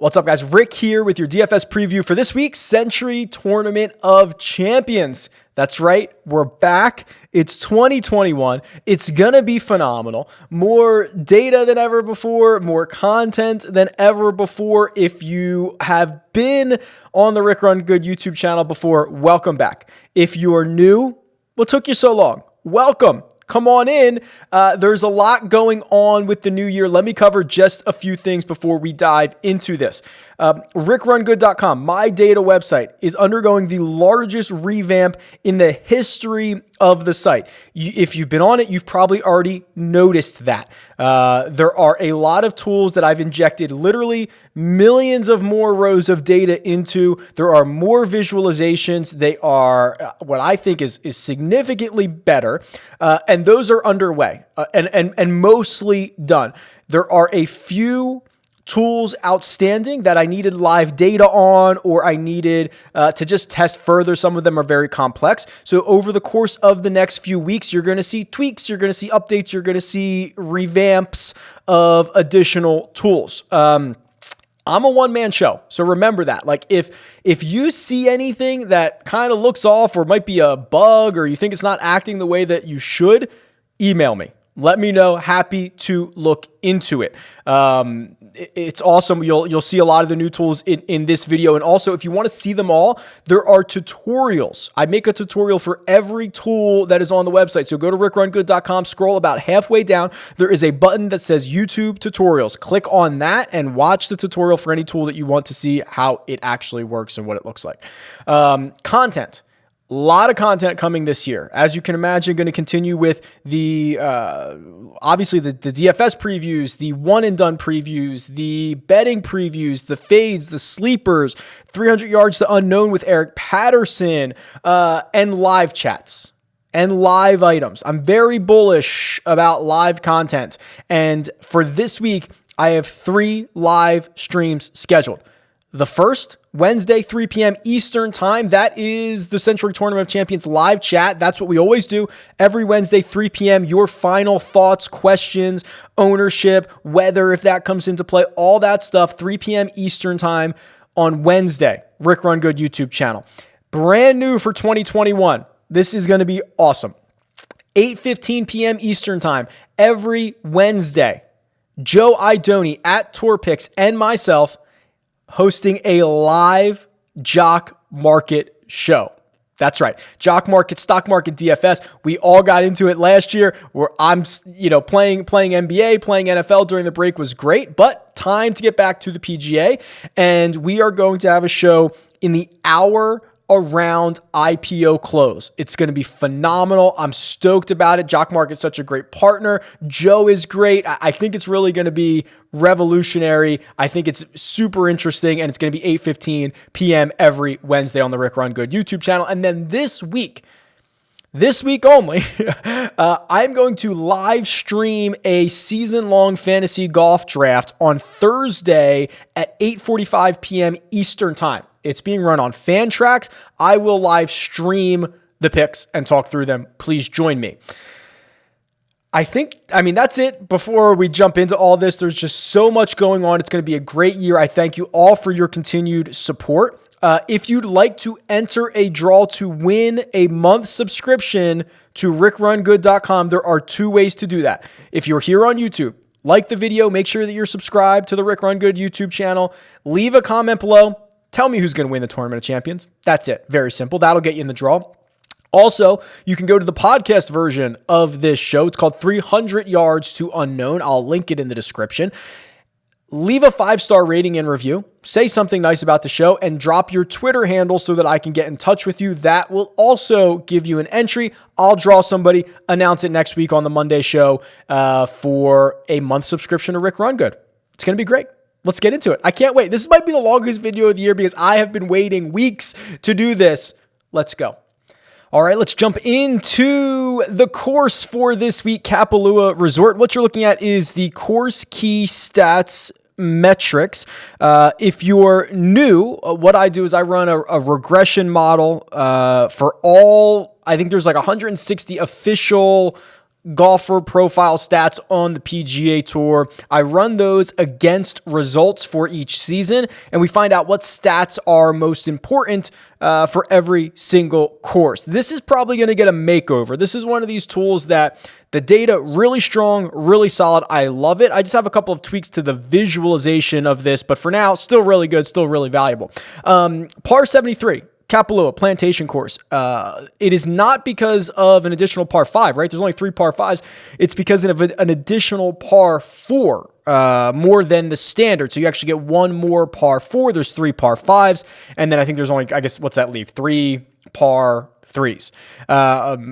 What's up, guys? Rick here with your DFS preview for this week's Sentry Tournament of Champions. That's right, we're back. It's 2021. It's gonna be phenomenal. More data than ever before, more content than ever before. If you have been on the Rick Run Good YouTube channel before, welcome back. If you are new, what took you so long? Welcome. Come on in. There's a lot going on with the new year. Let me cover just a few things before we dive into this. RickRunGood.com, my data website, is undergoing the largest revamp in the history of the site. If you've been on it, you've probably already noticed that. There are a lot of tools that I've injected literally millions of more rows of data into. There are more visualizations. They are what I think is significantly better. And those are underway and mostly done. There are a few tools outstanding that I needed live data on, or I needed to just test further. Some of them are very complex. So over the course of the next few weeks, you're going to see tweaks, you're going to see updates, you're going to see revamps of additional tools. I'm a one-man show, so remember that. Like if you see anything that kind of looks off or might be a bug, or you think it's not acting the way that you should, email me. Let me know. Happy to look into it. It's awesome. You'll see a lot of the new tools in this video. And also, if you want to see them all, there are tutorials. I make a tutorial for every tool that is on the website. So go to rickrungood.com, scroll about halfway down. There is a button that says YouTube tutorials. Click on that and watch the tutorial for any tool that you want to see how it actually works and what it looks like. Content. A lot of content coming this year. As you can imagine, going to continue with the, obviously the DFS previews, the one and done previews, the betting previews, the fades, the sleepers, 300 yards to unknown with Eric Patterson, and live chats and live items. I'm very bullish about live content. And for this week, I have 3 live streams scheduled. The first, Wednesday, 3 p.m. Eastern time. That is the Sentry Tournament of Champions live chat. That's what we always do. Every Wednesday, 3 p.m. Your final thoughts, questions, ownership, weather, if that comes into play, all that stuff, 3 p.m. Eastern time on Wednesday. Rick Run Good YouTube channel. Brand new for 2021. This is going to be awesome. 8:15 p.m. Eastern time every Wednesday. Joe Idoni at TourPix and myself hosting a live Jock market show. That's right. Jock market, stock market, DFS. We all got into it last year where I'm, playing NBA, playing NFL during the break was great, but time to get back to the PGA. And we are going to have a show in the hour around IPO close. It's going to be phenomenal. I'm stoked about it. Jock Market's such a great partner. Joe is great. I think it's really going to be revolutionary. I think it's super interesting, and it's going to be 8:15 p.m. every Wednesday on the Rick Run Good YouTube channel. And then this week only, I'm going to live stream a season-long fantasy golf draft on Thursday at 8:45 p.m. Eastern time. It's being run on Fantrax. I will live stream the picks and talk through them. Please join me. That's it. Before we jump into all this, there's just so much going on. It's going to be a great year. I thank you all for your continued support. If you'd like to enter a draw to win a month subscription to rickrungood.com, there are 2 ways to do that. If you're here on YouTube, like the video, make sure that you're subscribed to the Rick Run Good YouTube channel. Leave a comment below. Tell me who's going to win the Tournament of Champions. That's it. Very simple. That'll get you in the draw. Also, you can go to the podcast version of this show. It's called 300 Yards to Unknown. I'll link it in the description. Leave a 5-star rating and review. Say something nice about the show and drop your Twitter handle so that I can get in touch with you. That will also give you an entry. I'll draw somebody, announce it next week on the Monday show for a month subscription to Rick Run Good. It's going to be great. Let's get into it. I can't wait. This might be the longest video of the year because I have been waiting weeks to do this. Let's go. All right, let's jump into the course for this week, Kapalua Resort. What you're looking at is the course key stats metrics. If you're new, what I do is I run a regression model for all, I think there's like 160 official golfer profile stats on the PGA Tour. I run those against results for each season, and we find out what stats are most important for every single course. This is probably going to get a makeover. This is one of these tools that the data really strong, really solid. I love it. I just have a couple of tweaks to the visualization of this, but for now, still really good, still really valuable. Par 73. Kapalua Plantation Course. It is not because of an additional par 5, right? There's only 3 par 5s. It's because of an additional par 4, more than the standard. So you actually get one more par 4. There's 3 par 5s. And then I think there's only, I guess, what's that leave? 3 par 3s.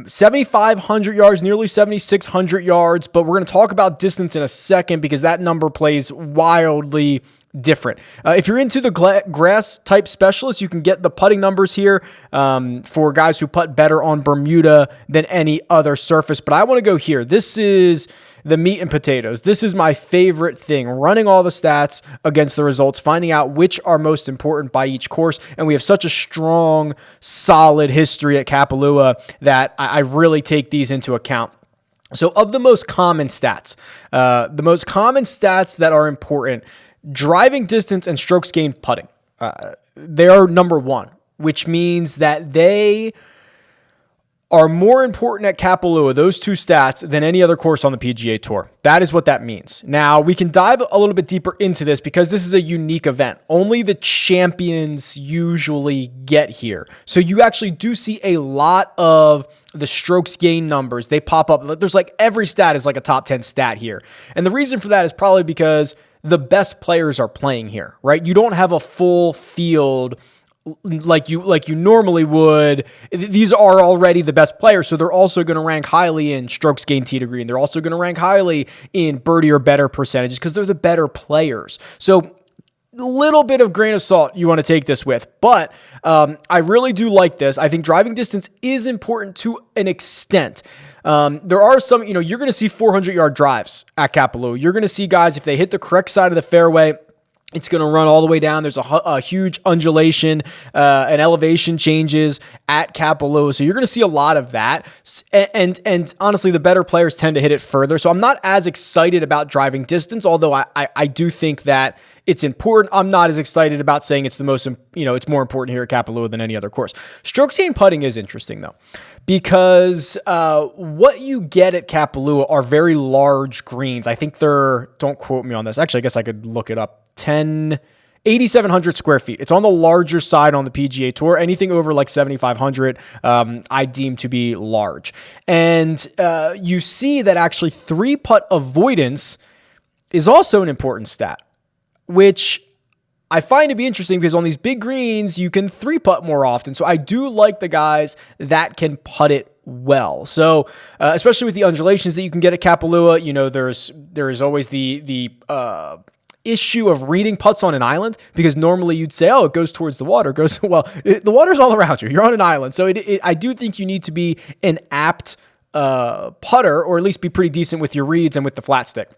7,500 yards, nearly 7,600 yards. But we're going to talk about distance in a second because that number plays wildly different. If you're into the grass type specialist, you can get the putting numbers here for guys who putt better on Bermuda than any other surface. But I want to go here. This is the meat and potatoes. This is my favorite thing, running all the stats against the results, finding out which are most important by each course. And we have such a strong, solid history at Kapalua that I really take these into account. So of the most common stats that are important, driving distance and strokes gained putting. They are number 1, which means that they are more important at Kapalua, those 2 stats, than any other course on the PGA Tour. That is what that means. Now, we can dive a little bit deeper into this because this is a unique event. Only the champions usually get here. So you actually do see a lot of the strokes gain numbers. They pop up. There's like every stat is like a top 10 stat here. And the reason for that is probably because the best players are playing here, right? You don't have a full field like you normally would. These are already the best players, so they're also going to rank highly in strokes gained tee to green. They're also going to rank highly in birdie or better percentages because they're the better players. So a little bit of grain of salt you want to take this with, but I really do like this. I think driving distance is important to an extent. There are some, you're going to see 400-yard drives at Kapalua. You're going to see guys, if they hit the correct side of the fairway, it's going to run all the way down. There's a huge undulation and elevation changes at Kapalua. So you're going to see a lot of that. And honestly, the better players tend to hit it further. So I'm not as excited about driving distance, although I do think that it's important. I'm not as excited about saying it's the most, it's more important here at Kapalua than any other course. Strokes gained putting is interesting though, because what you get at Kapalua are very large greens. I think don't quote me on this. Actually, I guess I could look it up. 8,700 square feet. It's on the larger side on the PGA Tour. Anything over like 7,500, I deem to be large. And you see that actually 3-putt avoidance is also an important stat, which I find to be interesting because on these big greens, you can 3-putt more often. So I do like the guys that can putt it well. So especially with the undulations that you can get at Kapalua, there is always the issue of reading putts on an island, because normally you'd say, oh, it goes towards the water. The water's all around you. You're on an island. So I do think you need to be an apt putter, or at least be pretty decent with your reads and with the flat stick.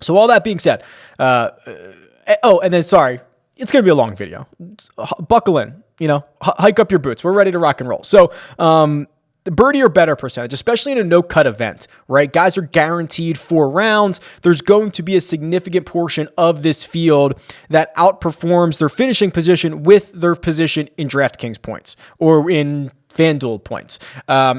So all that being said, and then sorry, it's going to be a long video. Buckle in, hike up your boots. We're ready to rock and roll. So, the birdie or better percentage, especially in a no-cut event, right? Guys are guaranteed 4 rounds. There's going to be a significant portion of this field that outperforms their finishing position with their position in DraftKings points or in FanDuel points.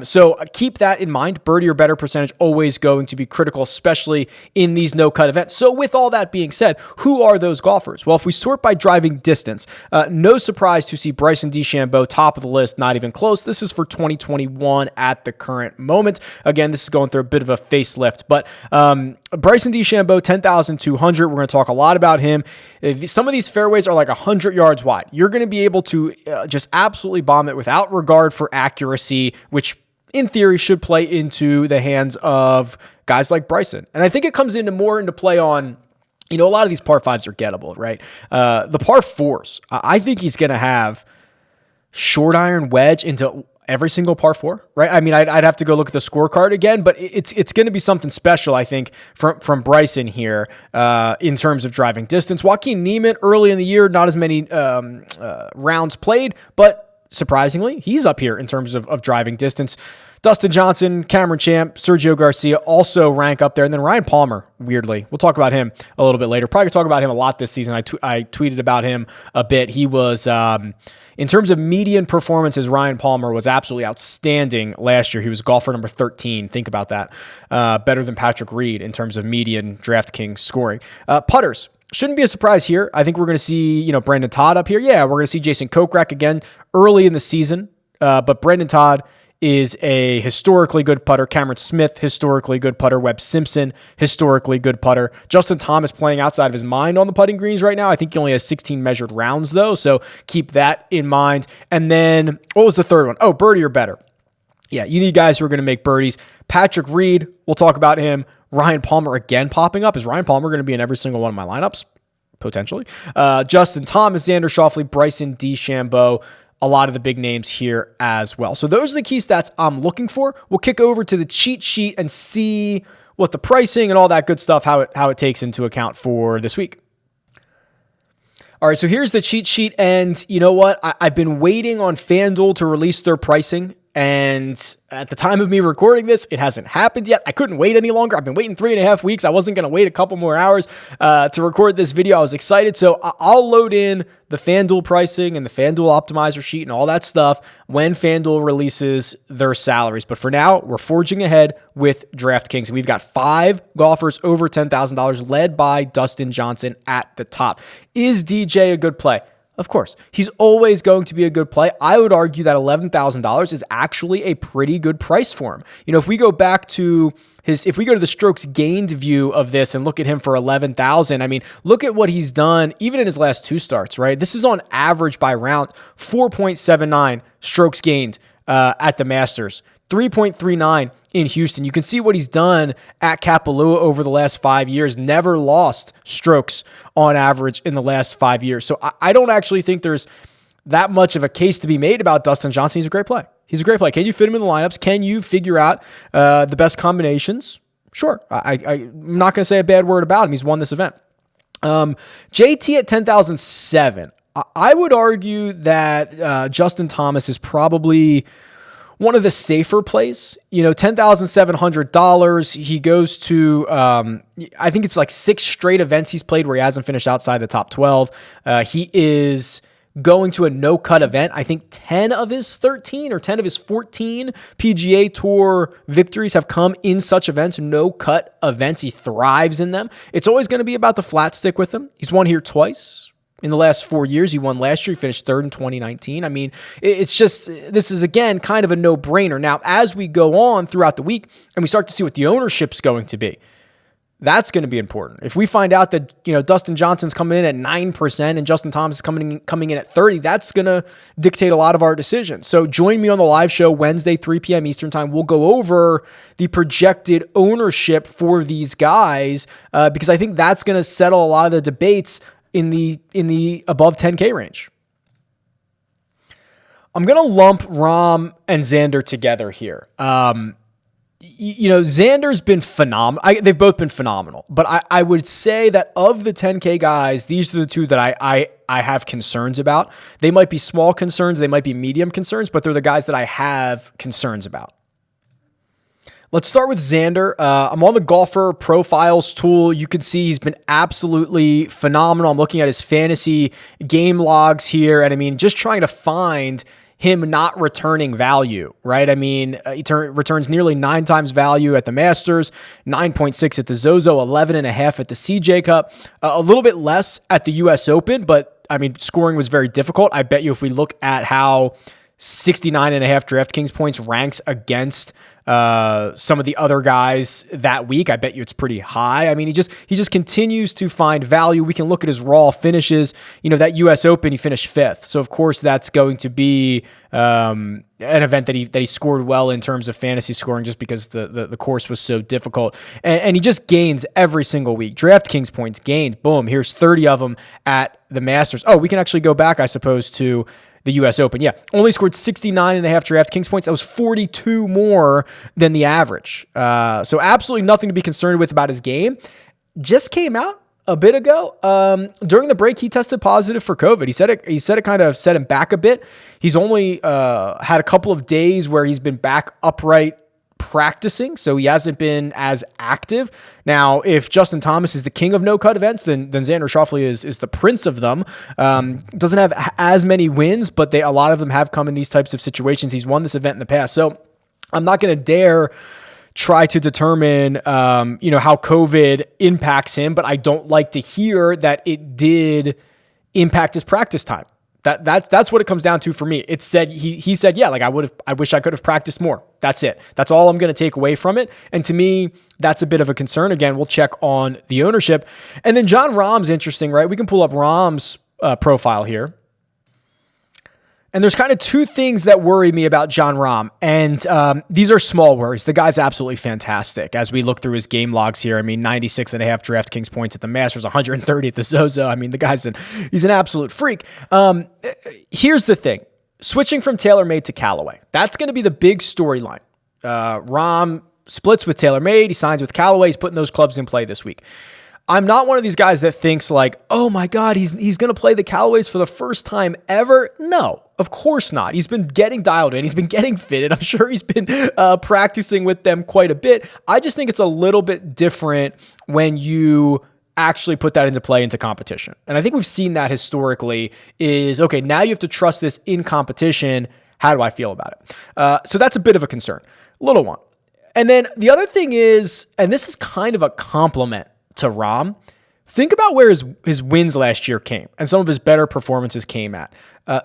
So keep that in mind. Birdie or better percentage always going to be critical, especially in these no-cut events. So with all that being said, who are those golfers? Well, if we sort by driving distance, no surprise to see Bryson DeChambeau top of the list, not even close. This is for 2021 at the current moment. Again, this is going through a bit of a facelift, but Bryson DeChambeau, 10,200. We're going to talk a lot about him. Some of these fairways are like 100 yards wide. You're going to be able to just absolutely bomb it without regard for accuracy, which in theory should play into the hands of guys like Bryson. And I think it comes into play on, a lot of these par 5s are gettable, right? The par 4s, I think he's going to have short iron wedge into every single par 4, right? I mean, I'd have to go look at the scorecard again, but it's going to be something special, I think, from Bryson here in terms of driving distance. Joaquin Niemann early in the year, not as many rounds played, but surprisingly, he's up here in terms of driving distance. Dustin Johnson, Cameron Champ, Sergio Garcia also rank up there. And then Ryan Palmer, weirdly. We'll talk about him a little bit later. Probably going to talk about him a lot this season. I tweeted about him a bit. He was, in terms of median performances, Ryan Palmer was absolutely outstanding last year. He was golfer number 13. Think about that. Better than Patrick Reed in terms of median DraftKings scoring. Putters. Shouldn't be a surprise here. I think we're going to see, Brandon Todd up here. Yeah, we're going to see Jason Kokrak again early in the season. But Brandon Todd is a historically good putter. Cameron Smith, historically good putter. Webb Simpson, historically good putter. Justin Thomas playing outside of his mind on the putting greens right now. I think he only has 16 measured rounds, though, so keep that in mind. And then, what was the third one? Oh, birdie or better. Yeah, you need guys who are going to make birdies. Patrick Reed, we'll talk about him. Ryan Palmer again popping up. Is Ryan Palmer going to be in every single one of my lineups? Potentially. Justin Thomas, Xander Schauffele, Bryson DeChambeau. A lot of the big names here as well. So those are the key stats I'm looking for. We'll kick over to the cheat sheet and see what the pricing and all that good stuff, how it takes into account for this week. All right, so here's the cheat sheet. And you know what? I've been waiting on FanDuel to release their pricing. And at the time of me recording this, it hasn't happened yet. I couldn't wait any longer. I've been waiting 3.5 weeks. I wasn't going to wait a couple more hours to record this video. I was excited. So I'll load in the FanDuel pricing and the FanDuel optimizer sheet and all that stuff when FanDuel releases their salaries. But for now, we're forging ahead with DraftKings. And we've got 5 golfers over $10,000 led by Dustin Johnson at the top. Is DJ a good play? Of course, he's always going to be a good play. I would argue that $11,000 is actually a pretty good price for him. If we go back to if we go to the strokes gained view of this and look at him for $11,000, I mean, look at what he's done even in his last 2 starts, right? This is on average by round, 4.79 strokes gained at the Masters, 3.39 in Houston. You can see what he's done at Kapalua over the last 5 years. Never lost strokes on average in the last 5 years. So I don't actually think there's that much of a case to be made about Dustin Johnson. He's a great play. He's a great play. Can you fit him in the lineups? Can you figure out the best combinations? Sure. I'm not going to say a bad word about him. He's won this event. JT at 10,007. I would argue that Justin Thomas is probably one of the safer plays. $10,700. He goes to, I think it's like 6 straight events he's played where he hasn't finished outside the top 12. He is going to a no-cut event. I think 10 of his 13 or 10 of his 14 PGA Tour victories have come in such events, no-cut events. He thrives in them. It's always going to be about the flat stick with him. He's won here twice. In the last 4 years, he won last year. He finished 3rd in 2019. I mean, it's just, this is, again, kind of a no-brainer. Now, as we go on throughout the week and we start to see what the ownership's going to be, that's going to be important. If we find out that, Dustin Johnson's coming in at 9% and Justin Thomas is coming in at 30%, that's going to dictate a lot of our decisions. So join me on the live show Wednesday, 3 p.m. Eastern time. We'll go over the projected ownership for these guys because I think that's going to settle a lot of the debates in the above 10K range. I'm going to lump Rahm and Xander together here. Xander's been phenomenal. They've both been phenomenal, but I would say that of the 10K guys, these are the 2 that I have concerns about. They might be small concerns. They might be medium concerns, but they're the guys that I have concerns about. Let's start with Xander. I'm on the golfer profiles tool. You can see he's been absolutely phenomenal. I'm looking at his fantasy game logs here. And I mean, just trying to find him not returning value, right? I mean, he returns nearly 9 times value at the Masters, 9.6 at the Zozo, 11.5 at the CJ Cup, a little bit less at the US Open, but I mean, scoring was very difficult. I bet you if we look at how 69.5 DraftKings points ranks against some of the other guys that week, I bet you it's pretty high. I mean, he just continues to find value. We can look at his raw finishes. That US Open, he finished 5th. So of course that's going to be an event that he scored well in terms of fantasy scoring, just because the course was so difficult. And he just gains every single week. DraftKings points gained. Boom. Here's 30 of them at the Masters. Oh, we can actually go back, I suppose, to the US Open. Yeah, only scored 69.5 DraftKings points. That was 42 more than the average. So absolutely nothing to be concerned with about his game. Just came out a bit ago. During the break, he tested positive for COVID. He said it kind of set him back a bit. He's only had a couple of days where he's been back upright practicing, so he hasn't been as active. Now, if Justin Thomas is the king of no-cut events, then Xander Schauffele is the prince of them. Doesn't have as many wins, but a lot of them have come in these types of situations. He's won this event in the past, so I'm not going to dare try to determine, how COVID impacts him, but I don't like to hear that it did impact his practice time. That's what it comes down to for me. It said, he said, yeah, like I wish I could have practiced more. That's it. That's all I'm going to take away from it. And to me, that's a bit of a concern. Again, we'll check on the ownership. And then Jon Rahm's interesting, right? We can pull up Rahm's profile here. And there's kind of two things that worry me about Jon Rahm. And these are small worries. The guy's absolutely fantastic. As we look through his game logs here, 96.5 DraftKings points at the Masters, 130 at the Zozo. The he's an absolute freak. Here's the thing. Switching from TaylorMade to Callaway. That's going to be the big storyline. Rahm splits with TaylorMade. He signs with Callaway. He's putting those clubs in play this week. I'm not one of these guys that thinks like, oh my God, he's going to play the Callaways for the first time ever. No, of course not. He's been getting dialed in. He's been getting fitted. I'm sure he's been practicing with them quite a bit. I just think it's a little bit different when you actually put that into play into competition. And I think we've seen that historically is, okay, now you have to trust this in competition. How do I feel about it? So that's a bit of a concern. Little one. And then the other thing is, and this is kind of a compliment to Rahm, think about where his wins last year came and some of his better performances came at.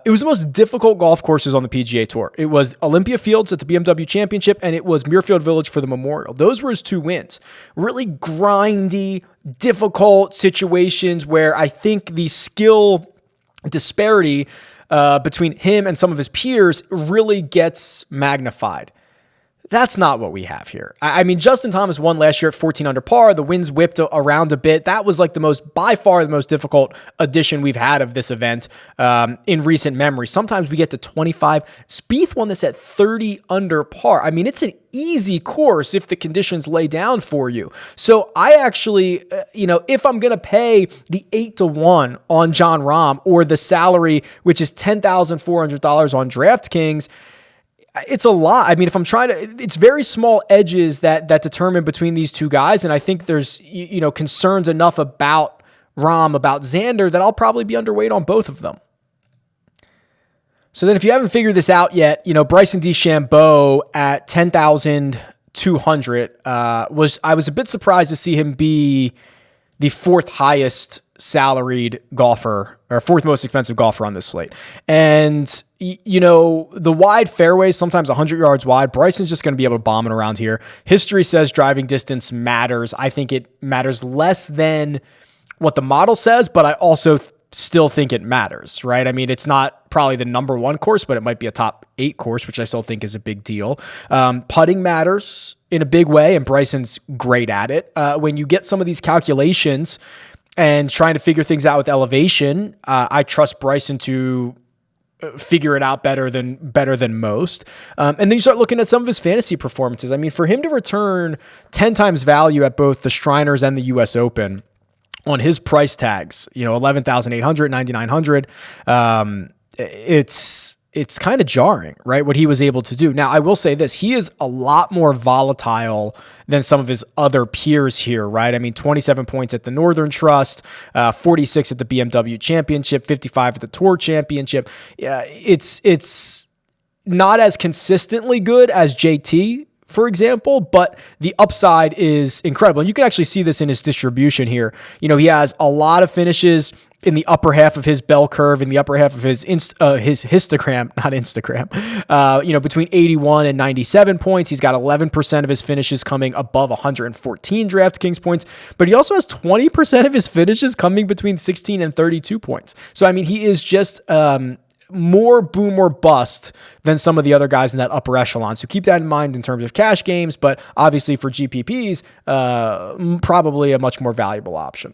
It was the most difficult golf courses on the PGA Tour. It was Olympia Fields at the BMW Championship, and it was Muirfield Village for the Memorial. Those were his two wins. Really grindy, difficult situations where I think the skill disparity between him and some of his peers really gets magnified. That's not what we have here. Justin Thomas won last year at 14 under par. The winds whipped around a bit. That was like by far the most difficult edition we've had of this event in recent memory. Sometimes we get to 25. Spieth won this at 30 under par. It's an easy course if the conditions lay down for you. So I actually, if I'm going to pay the 8-1 on Jon Rahm or the salary, which is $10,400 on DraftKings, it's a lot. If I'm trying to, it's very small edges that determine between these two guys. And I think there's, concerns enough about Rahm, about Xander, that I'll probably be underweight on both of them. So then if you haven't figured this out yet, Bryson DeChambeau at 10,200 I was a bit surprised to see him be the fourth highest salaried golfer or fourth most expensive golfer on this slate. And, the wide fairways, sometimes 100 yards wide, Bryson's just going to be able to bomb it around here. History says driving distance matters. I think it matters less than what the model says, but I also still think it matters, right? It's not probably the number one course, but it might be a top 8 course, which I still think is a big deal. Putting matters in a big way, and Bryson's great at it. When you get some of these calculations and trying to figure things out with elevation, I trust Bryson to figure it out better than most. And then you start looking at some of his fantasy performances. For him to return 10 times value at both the Shriners and the US Open on his price tags, 11,800, 9,900, it's kind of jarring, right? What he was able to do. Now, I will say this, he is a lot more volatile than some of his other peers here, right? 27 points at the Northern Trust, 46 at the BMW Championship, 55 at the Tour Championship. It's not as consistently good as JT, for example, but the upside is incredible. And you can actually see this in his distribution here. He has a lot of finishes in the upper half of his bell curve, in the upper half of his histogram, not Instagram, between 81 and 97 points. He's got 11% of his finishes coming above 114 DraftKings points, but he also has 20% of his finishes coming between 16 and 32 points. So, he is just more boom or bust than some of the other guys in that upper echelon. So keep that in mind in terms of cash games, but obviously for GPPs, probably a much more valuable option.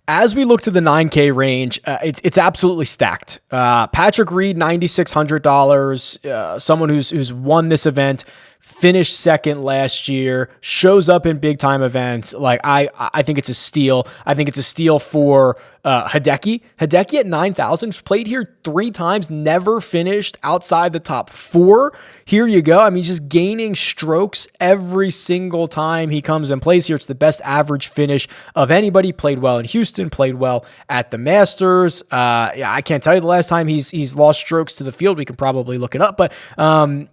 As we look to the 9K range, it's absolutely stacked. Patrick Reed, $9,600, someone who's won this event finished second last year, shows up in big time events. Like I think it's a steal. I think it's a steal for Hideki. Hideki at 9,000, played here 3 times, never finished outside the top 4. Here you go. I mean, just gaining strokes every single time he comes and plays here. It's the best average finish of anybody. Played well in Houston, played well at the Masters. Yeah, I can't tell you the last time he's lost strokes to the field. We can probably look it up, but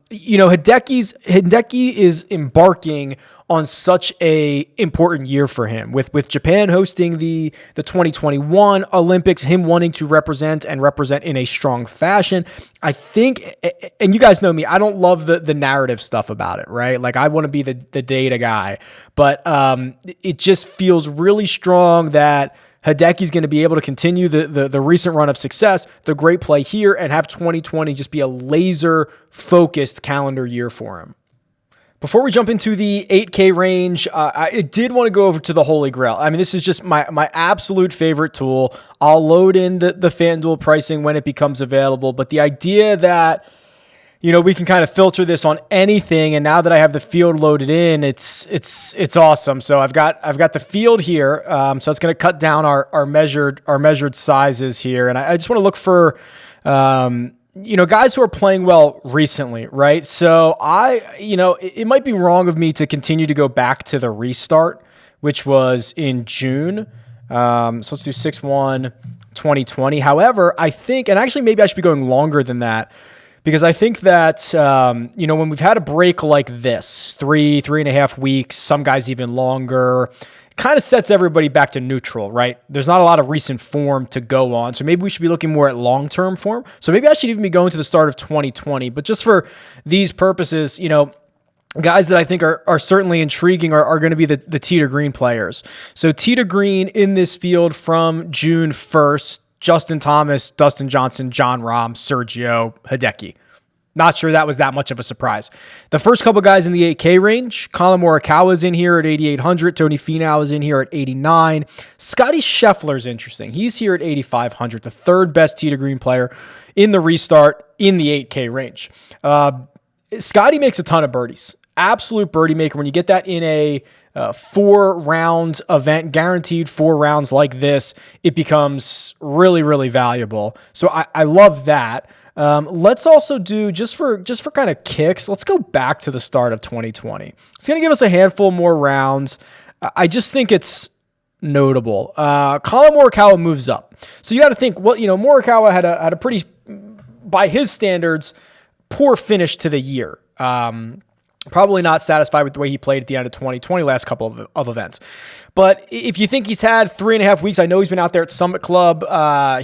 Hideki is embarking on such a important year for him with Japan hosting the 2021 Olympics, him wanting to represent in a strong fashion. I think, and you guys know me, I don't love the narrative stuff about it, right? Like I want to be the data guy, but it just feels really strong that Hideki's going to be able to continue the recent run of success, the great play here, and have 2020 just be a laser-focused calendar year for him. Before we jump into the 8K range, I did want to go over to the Holy Grail. I mean, this is just my absolute favorite tool. I'll load in the FanDuel pricing when it becomes available, but the idea that we can kind of filter this on anything, and now that I have the field loaded in, it's awesome. So I've got the field here, so that's going to cut down our measured sizes here, and I just want to look for guys who are playing well recently, right? So it might be wrong of me to continue to go back to the restart, which was in June. So let's do 6/1/2020. However, I think, and actually maybe I should be going longer than that, because I think that, when we've had a break like this, 3.5 weeks, some guys even longer, kind of sets everybody back to neutral, right? There's not a lot of recent form to go on. So maybe we should be looking more at long-term form. So maybe I should even be going to the start of 2020. But just for these purposes, guys that I think are certainly intriguing are going to be the tee to green players. So tee to green in this field from June 1st, Justin Thomas, Dustin Johnson, Jon Rahm, Sergio, Hideki. Not sure that was that much of a surprise. The first couple guys in the 8K range, Colin Morikawa is in here at 8,800. Tony Finau is in here at 89. Scotty Scheffler is interesting. He's here at 8,500, the third best tee to green player in the restart in the 8K range. Scotty makes a ton of birdies. Absolute birdie maker. When you get that in a 4-round event, guaranteed 4 rounds like this, it becomes really, really valuable. So I love that. Let's also do, just for kind of kicks, let's go back to the start of 2020. It's going to give us a handful more rounds. I just think it's notable. Colin Morikawa moves up. So you got to think, Morikawa had a pretty, by his standards, poor finish to the year. Probably not satisfied with the way he played at the end of 2020, last couple of events. But if you think he's had 3.5 weeks, I know he's been out there at Summit Club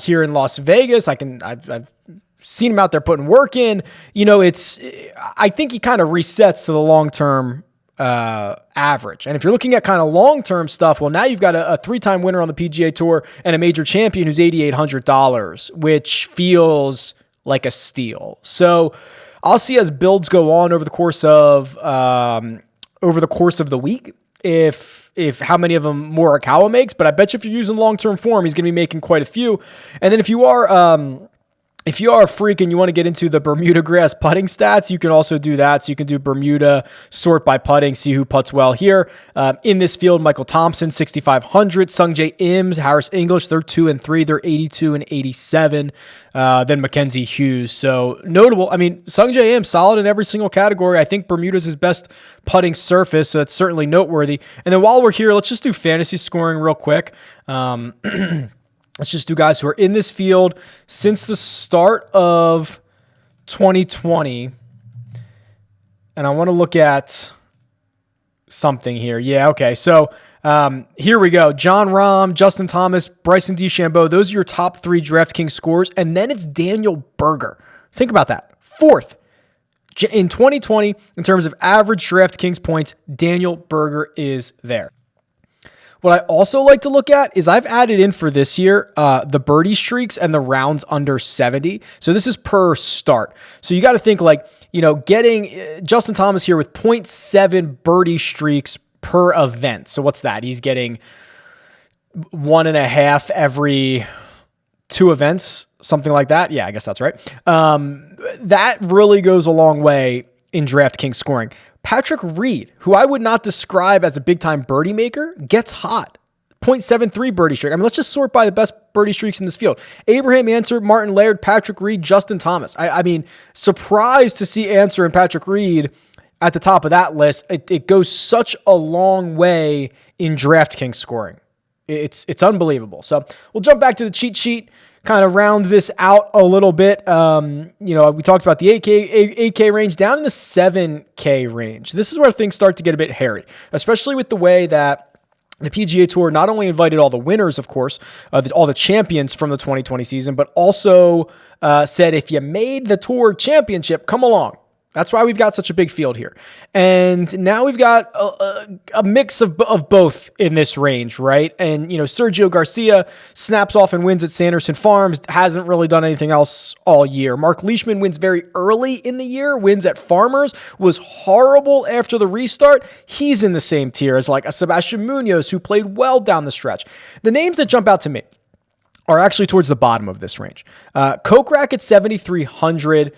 here in Las Vegas. I've seen him out there putting work in. I think he kind of resets to the long-term average. And if you're looking at kind of long-term stuff, well, now you've got a 3-time winner on the PGA Tour and a major champion who's $8,800, which feels like a steal. So I'll see as builds go on over the course of the week if how many of them Morikawa makes. But I bet you if you're using long-term form, he's going to be making quite a few. And then if you are a freak and you want to get into the Bermuda grass putting stats, you can also do that. So you can do Bermuda, sort by putting, see who putts well here. In this field, Michael Thompson, 6,500. Sungjae Im, Harris English, they're 2 and 3. They're 82 and 87. Then Mackenzie Hughes. So notable. I mean, Sungjae Im, solid in every single category. I think Bermuda's his best putting surface, so that's certainly noteworthy. And then while we're here, let's just do fantasy scoring real quick. Let's just do guys who are in this field since the start of 2020. And I want to look at something here. Yeah, okay. So here we go. Jon Rahm, Justin Thomas, Bryson DeChambeau. Those are your top 3 DraftKings scores. And then it's Daniel Berger. Think about that. 4th. In 2020, in terms of average DraftKings points, Daniel Berger is there. What I also like to look at is I've added in for this year the birdie streaks and the rounds under 70. So this is per start. So you got to think getting Justin Thomas here with 0.7 birdie streaks per event. So what's that? He's getting 1.5 every 2 events, something like that. Yeah, I guess that's right. That really goes a long way in DraftKings scoring. Patrick Reed, who I would not describe as a big-time birdie maker, gets hot. 0.73 birdie streak. I mean, let's just sort by the best birdie streaks in this field. Abraham Answer, Martin Laird, Patrick Reed, Justin Thomas. I mean, surprised to see Answer and Patrick Reed at the top of that list. It goes such a long way in DraftKings scoring. It's unbelievable. So we'll jump back to the cheat sheet, kind of round this out a little bit. We talked about the 8K range down in the 7K range. This is where things start to get a bit hairy, especially with the way that the PGA Tour not only invited all the winners, of course, all the champions from the 2020 season, but also said, if you made the Tour Championship, come along. That's why we've got such a big field here. And now we've got a mix of both in this range, right? And, Sergio Garcia snaps off and wins at Sanderson Farms, hasn't really done anything else all year. Mark Leishman wins very early in the year, wins at Farmers, was horrible after the restart. He's in the same tier as like a Sebastian Munoz, who played well down the stretch. The names that jump out to me are actually towards the bottom of this range. Kokrak at 7,300.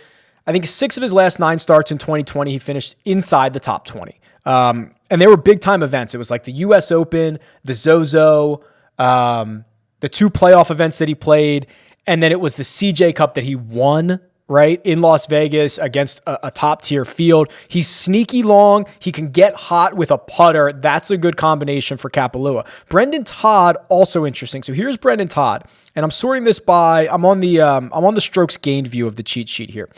I think 6 of his last 9 starts in 2020, he finished inside the top 20. And they were big-time events. It was like the U.S. Open, the Zozo, the 2 playoff events that he played, and then it was the CJ Cup that he won, right, in Las Vegas against a top-tier field. He's sneaky long. He can get hot with a putter. That's a good combination for Kapalua. Brendan Todd, also interesting. So here's Brendan Todd. And I'm sorting this by, I'm on the strokes gained view of the cheat sheet here.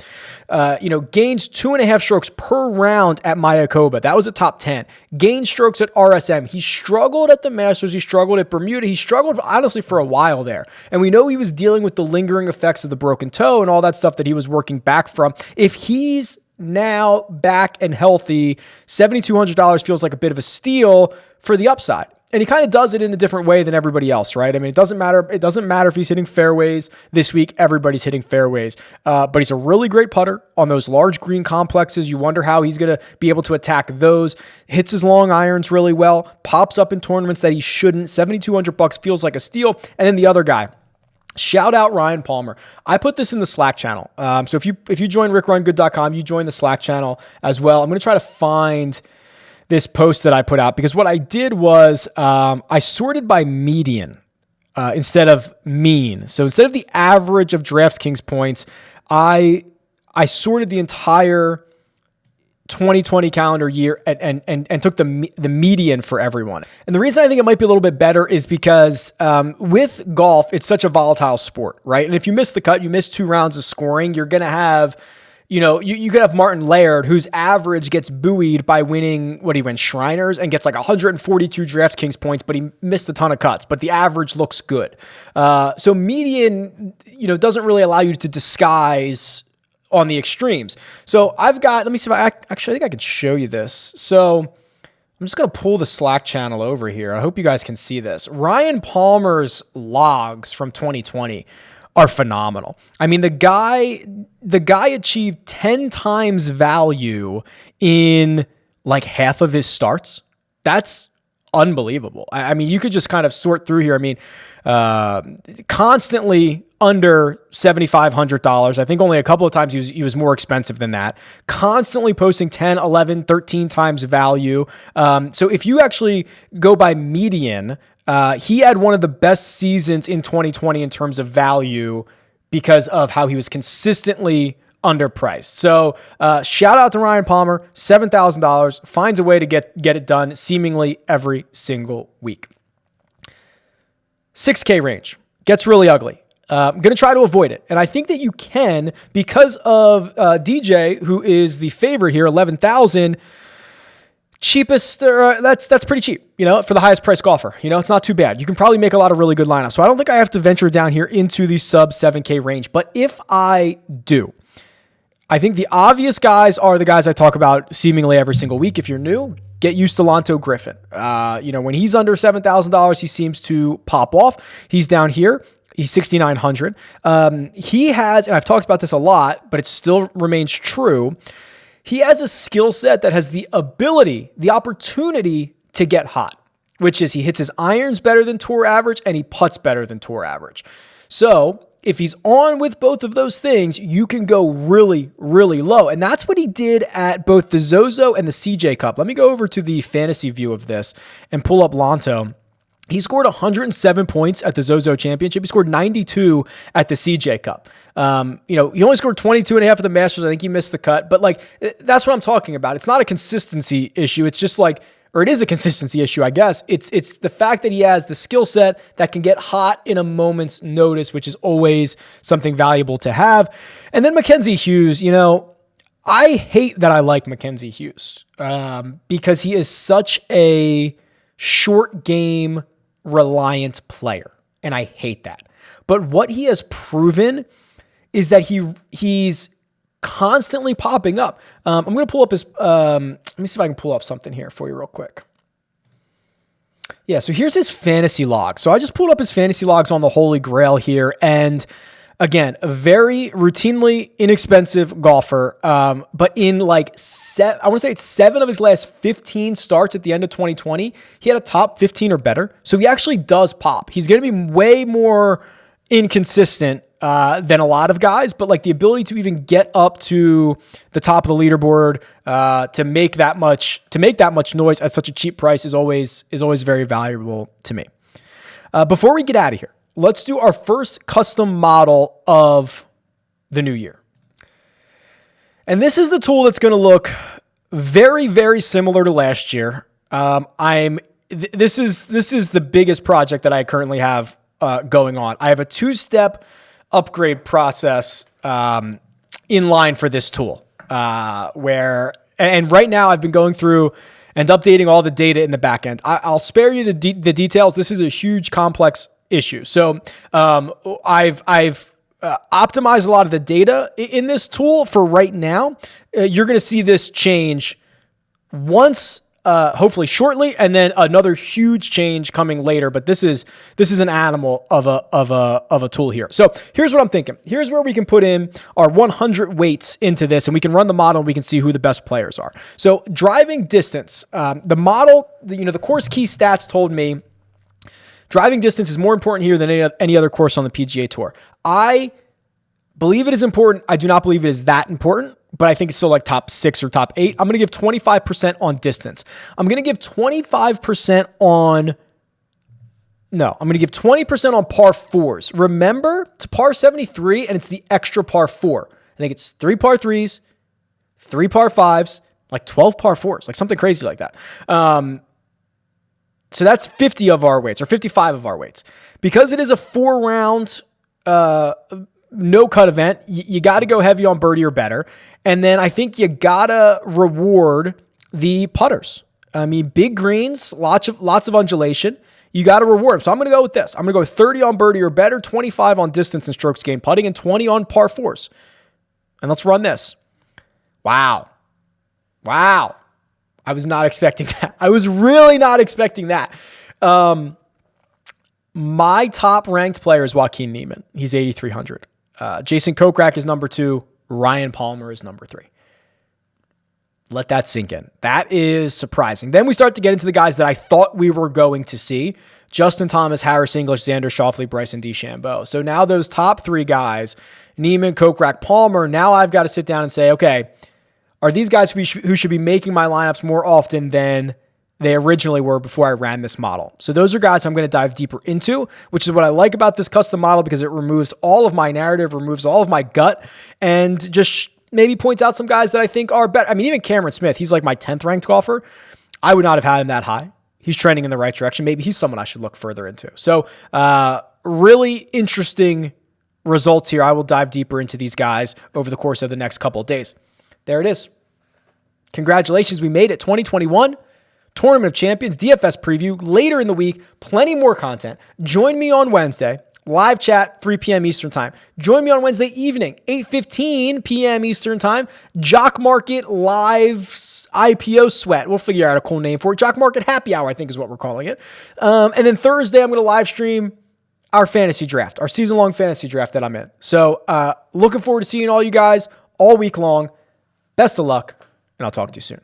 Gains 2.5 strokes per round at Mayakoba. That was a top 10. Gained strokes at RSM. He struggled at the Masters. He struggled at Bermuda. He struggled, honestly, for a while there. And we know he was dealing with the lingering effects of the broken toe and all that stuff that he was working back from. If he's now back and healthy, $7,200 feels like a bit of a steal for the upside. And he kind of does it in a different way than everybody else, right? I mean, it doesn't matter. It doesn't matter if he's hitting fairways this week. Everybody's hitting fairways. But he's a really great putter on those large green complexes. You wonder how he's going to be able to attack those. Hits his long irons really well. Pops up in tournaments that he shouldn't. $7,200 feels like a steal. And then the other guy. Shout out Ryan Palmer. I put this in the Slack channel. So if you join RickRunGood.com, you join the Slack channel as well. I'm going to try to find this post that I put out, because what I did was I sorted by median instead of mean. So instead of the average of DraftKings points, I sorted the entire 2020 calendar year and took the median for everyone. And the reason I think it might be a little bit better is because with golf, it's such a volatile sport, right? And if you miss the cut, you miss 2 rounds of scoring, you're going to have you could have Martin Laird, whose average gets buoyed by winning, he wins Shriners and gets like 142 DraftKings points, but he missed a ton of cuts, but the average looks good. So median, doesn't really allow you to disguise on the extremes. So let me see if I think I could show you this. So I'm just going to pull the Slack channel over here. I hope you guys can see this. Ryan Palmer's logs from 2020 are phenomenal. I mean, the guy achieved 10 times value in like half of his starts. That's unbelievable. I mean, you could just kind of sort through here. I mean, constantly under $7,500. I think only a couple of times he was more expensive than that. Constantly posting 10, 11, 13 times value. So if you actually go by median, he had one of the best seasons in 2020 in terms of value because of how he was consistently underpriced. So shout out to Ryan Palmer, $7,000, finds a way to get it done seemingly every single week. 6K range gets really ugly. I'm going to try to avoid it. And I think that you can because of DJ, who is the favorite here, 11,000. Cheapest, that's pretty cheap, for the highest price golfer. It's not too bad. You can probably make a lot of really good lineups. So I don't think I have to venture down here into the sub 7K range. But if I do, I think the obvious guys are the guys I talk about seemingly every single week. If you're new, get used to Lanto Griffin. When he's under $7,000, he seems to pop off. He's down here. He's 6,900. He has, and I've talked about this a lot, but it still remains true. He has a skill set that has the ability, the opportunity to get hot, which is he hits his irons better than tour average and he putts better than tour average. So if he's on with both of those things, you can go really, really low. And that's what he did at both the Zozo and the CJ Cup. Let me go over to the fantasy view of this and pull up Lanto. He scored 107 points at the Zozo Championship. He scored 92 at the CJ Cup. He only scored 22 and a half at the Masters. I think he missed the cut, but like, that's what I'm talking about. It's not a consistency issue. It's just like, or it is a consistency issue, I guess. It's the fact that he has the skill set that can get hot in a moment's notice, which is always something valuable to have. And then Mackenzie Hughes, I hate that I like Mackenzie Hughes because he is such a short game reliant player. And I hate that. But what he has proven is that he's constantly popping up. I'm going to pull up his, let me see if I can pull up something here for you real quick. Yeah, so here's his fantasy log. So I just pulled up his fantasy logs on the Holy Grail here. And again, a very routinely inexpensive golfer. But in I want to say it's 7 of his last 15 starts at the end of 2020, he had a top 15 or better. So he actually does pop. He's going to be way more inconsistent than a lot of guys, but like the ability to even get up to the top of the leaderboard, to make that much noise at such a cheap price is always very valuable to me. Before we get out of here, let's do our first custom model of the new year. And this is the tool that's going to look very, very similar to last year. This is the biggest project that I currently have going on. I have a 2-step upgrade process in line for this tool, and right now I've been going through and updating all the data in the back end. I'll spare you the details. This is a huge, complex issue. So I've optimized a lot of the data in this tool for right now. You're going to see this change once, hopefully shortly, and then another huge change coming later. But this is an animal of a tool here. So here's what I'm thinking. Here's where we can put in our 100 weights into this, and we can run the model and we can see who the best players are. So driving distance, the model, the course key stats told me driving distance is more important here than any other course on the PGA Tour. I believe it is important. I do not believe it is that important, but I think it's still like top 6 or top 8. I'm going to give 25% on distance. I'm going to give 25% on... No, I'm going to give 20% on par 4s. Remember, it's par 73, and it's the extra par 4. I think it's 3 par 3s, 3 par 5s, like 12 par 4s, like something crazy like that. So that's 50 of our weights, or 55 of our weights. Because it is a 4-round no-cut event, you got to go heavy on birdie or better. And then I think you got to reward the putters. I mean, big greens, lots of undulation. You got to reward them. So I'm going to go with this. I'm going to go 30 on birdie or better, 25 on distance and strokes gained putting, and 20 on par 4s. And let's run this. Wow. I was not expecting that. I was really not expecting that. My top ranked player is Joaquin Niemann. He's 8,300. Jason Kokrak is number 2. Ryan Palmer is number 3. Let that sink in. That is surprising. Then we start to get into the guys that I thought we were going to see. Justin Thomas, Harris English, Xander Schauffele, Bryson DeChambeau. So now those top 3 guys, Niemann, Kokrak, Palmer, now I've got to sit down and say, okay, are these guys who should be making my lineups more often than they originally were before I ran this model? So those are guys I'm going to dive deeper into, which is what I like about this custom model, because it removes all of my narrative, removes all of my gut, and just maybe points out some guys that I think are better. I mean, even Cameron Smith, he's like my 10th ranked golfer. I would not have had him that high. He's trending in the right direction. Maybe he's someone I should look further into. So really interesting results here. I will dive deeper into these guys over the course of the next couple of days. There it is. Congratulations. We made it. 2021 Tournament of Champions, DFS preview later in the week. Plenty more content. Join me on Wednesday. Live chat, 3 p.m. Eastern time. Join me on Wednesday evening, 8:15 p.m. Eastern time. Jock Market live IPO sweat. We'll figure out a cool name for it. Jock Market happy hour, I think is what we're calling it. And then Thursday, I'm going to live stream our fantasy draft, our season-long fantasy draft that I'm in. So looking forward to seeing all you guys all week long. Best of luck, and I'll talk to you soon.